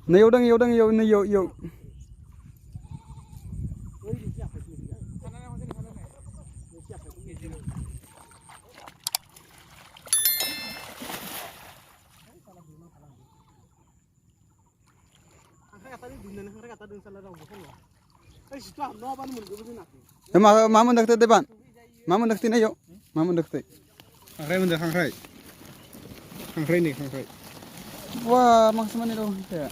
Nêu đang yêu nêu. Ma mendekte depan. Ma mendekte na yo. Ma mendekte. Khangrai. Khangrai nih, khangrai. Wah, maksimal itu ya.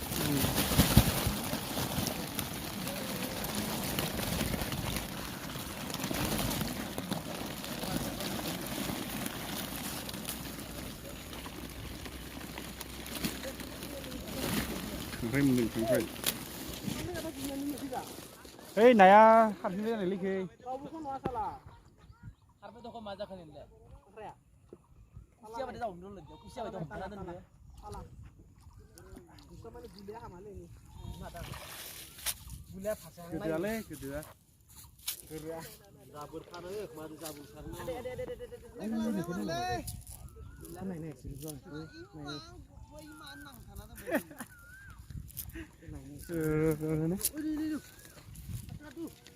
Khangrai mending khangrai. Hei, naya harus ini lagi. Harap itu kau mazak kan ini. Siapa dia tahu dulu dia. Siapa itu mana dia? Alah. Bisa mana gula hamale ni. Mata. Gula pasang. Kedua. Kedua. Zabur khana ye, kemarin zabur khana. Ini silver.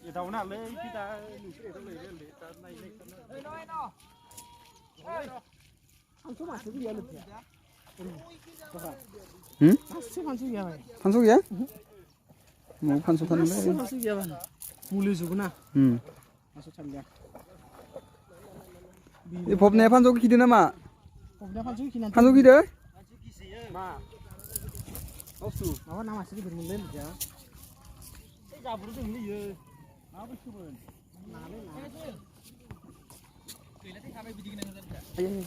Ya tahu nak le kita nusre tu le ta nai le ta. Hantu masuk dia lebih. Masuk ya. Pansuk ya? Mau pansukan le. Masuk ya bang. Mulai juga na. Masuk canda. Ini popnya pansuk kiri nama. Popnya pansuk kiri. Pansuk kiri? Ma. Osu. Apa nama sih bermulai ya? Zabur tu ni ye. Apa sih pun? Ayo.